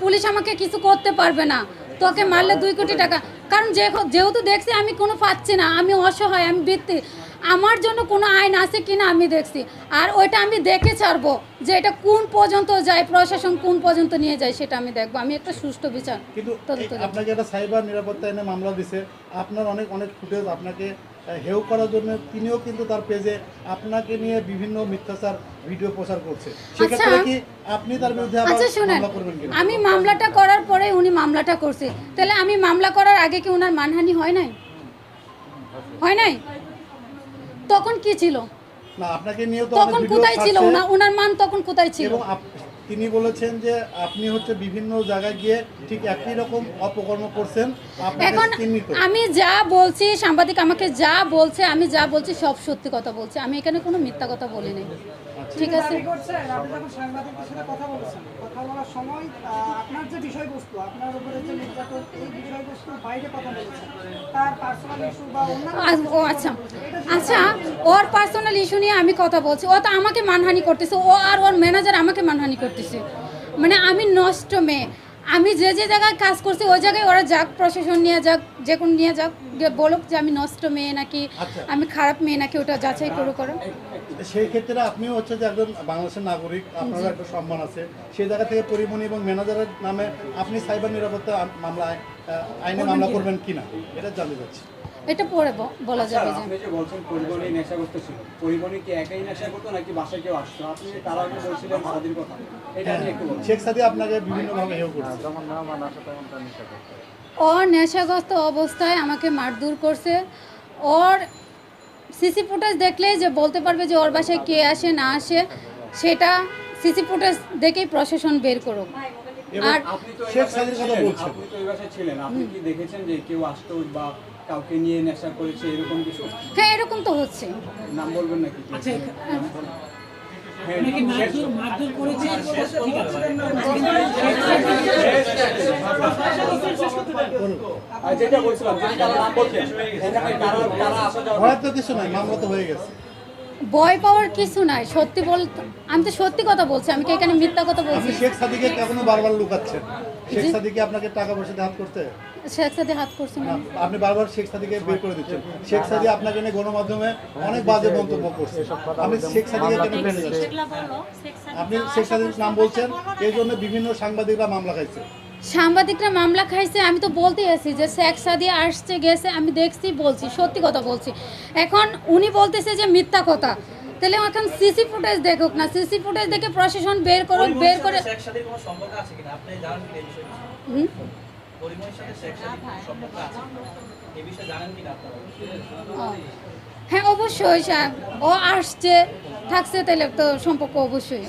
Police আমাকে কিছু করতে পারবে না, তোকে মারলে 2 কোটি টাকা। কারণ যেহেতু দেখছি আমি কোনো পাচ্ছি না, আমি অসহায়, আমি বৃত্তি, আমার জন্য কোনো আইন আছে কিনা আমি দেখছি। আর ওইটা আমি দেখে ছাড়বো যে এটা কোন পর্যন্ত যায়, প্রশাসন কোন পর্যন্ত নিয়ে যায় সেটা আমি দেখবো। আমি একটা সুষ্ঠু বিচার। কিন্তু আপনাকে একটা সাইবার নিরাপত্তা আইনে মামলা দিছে, আপনার অনেক ফুটেজ আপনাকে হেউ করার জন্য তিনিও কিন্তু তার পেজে আপনাকে নিয়ে বিভিন্ন মিথ্যাচার ভিডিও প্রচার করছে। সেক্ষেত্রে কি আপনি তার বিরুদ্ধে আবার মামলা করবেন কিনা? আমি মামলাটা করার পরে উনি মামলাটা করছে, তাহলে আমি মামলা করার আগে কি ওনার মানহানি হয় নাই? হয় নাই? তখন কি ছিল? না, আপনাকে নিয়ে তো তখন কোথায় ছিল ওনার মান? তখন কোথায় ছিল? এবং তিনি বলেছেন যে আপনি হচ্ছে বিভিন্ন জায়গায় গিয়ে ঠিক একই রকম অপকর্ম করছেন। এখন আমি যা বলছি, সাংবাদিক আমাকে যা বলছে, আমি যা বলছি সব সত্যি কথা বলছি, আমি এখানে কোনো মিথ্যা কথা বলি নাই। ঠিক আছে, আপনি যখন সাংবাদিকদের সাথে কথা বলেছেন, কথা বলার সময় আপনার যে বিষয়বস্তু, আপনার উপরে যে নির্যাতন, এই বিষয়বস্তুর বাইরে কথা বলেছেন, তার পার্সোনাল ইস্যু বা অন্যান্য। ও আচ্ছা আচ্ছা, ওর পার্সোনাল ইস্যু নিয়ে আমি কথা বলছি, ও তো আমাকে মানহানি করতেছে, ও আর ওর ম্যানেজার আমাকে মানহানি করতেছে। মানে আমি নষ্ট মেয়ে, আমি যে জায়গায় কাজ করছি ওই জায়গায় ওরা যাক, প্রশাসন নিয়ে যাক, যে কোনো নিয়ে যাক, বলুক যে আমি নষ্ট মেয়ে নাকি আমি খারাপ মেয়ে নাকি, ওটা যাচাই করো। সেই ক্ষেত্রে আপনিও হচ্ছে যে একজন বাংলাদেশের নাগরিক, আপনারও একটা সম্মান আছে, সেই জায়গা থেকে পরিমণি এবং ম্যানেজারের নামে আপনি সাইবার নিরাপত্তা আইনে মামলা করবেন কিনা এটা জানতে চাচ্ছি। এটা পরে বলা যাবে। আপনি যে বলছেন পরিবহনে নেশাগ্রস্ত ছিল, পরিবহনে কি একাই নেশা করতো নাকি বাসায় কেউ আসতো? আপনি তারা আগে বলছিলেন সারাদিন কথা, এটা নিয়ে একটু বলুন। শেখ সাদি আপনাকে বিভিন্নভাবে হেয় করছে। ও নেশাগ্রস্ত অবস্থায় আমাকে মারধর করছে। ওর সিসি ফুটেজ দেখলেই যে বলতে পারবে যে ওর বাসায় কে আসে না আসে, সেটা সিসি ফুটেজ দেখেই প্রশাসন বের করুক। আর আপনি তো শেখ সাদির কথা বলছেন, আপনি তো এই বাসায় ছিলেন, আপনি কি দেখেছেন যে কেউ আসতো বা কাউকে নিয়ে নেশা করেছে এরকম কিছু? হ্যাঁ, এরকম তো হচ্ছে। নাম বলবেন নাকি? আচ্ছা, নাকি মারধর করেছে? ঠিক আছে, যেটা বলছিলাম, তারা নাম বলছেন, এখানে কারা আসা যাওয়া? হয়তো কিছু নাই, মামলা তো হয়ে গেছে। ভয় পাওয়ার কিছু নাই, সত্যি বলতে আমি তো সত্যি কথা বলছি, আমি কি এখানে মিথ্যা কথা বলছি? আপনি শেখ সাদিকে কখনো বারবার লুকাচ্ছেন? শেখ সাদিকে আপনাকে টাকা পয়সা দিয়ে হাত করতে? শেখ সাদি হাত করছে না। আপনি বারবার শেখ সাদিকে বের করে দিচ্ছেন। শেখ সাদি আপনাকে নিয়ে গণমাধ্যমে অনেক বাজে মন্তব্য করছে, আপনি শেখ সাদিকে কেন ফেলে যাচ্ছেন? আপনি শেখ সাদির নাম বলছেন, এই জন্য বিভিন্ন সাংবাদিকরা মামলা খাইছে। সাংবাদিকরা মামলা খাইছে, আমি তো বলতেই আছি যে শেখ সাদি আসছে গেছে, আমি দেখছি, বলছি, সত্যি কথা বলছি। এখন উনি বলতেছে যে মিথ্যা কথা, তাহলে এখন সিসি ফুটেজ দেখুক না, সিসি ফুটেজ দেখে প্রশাসন বের করুক, বের করে। শেখ সাদির কোনো সম্পর্ক আছে কিনা আপনি জানেন কি এই বিষয়ে? পরিমণির সাথে শেখ সাদির কোনো সম্পর্ক আছে এই বিষয়ে জানেন কিনা আপনারা? হ্যাঁ, অবশ্যই সাহেব, ও আসছে থাকছে, তাহলে তো সম্পর্ক অবশ্যই।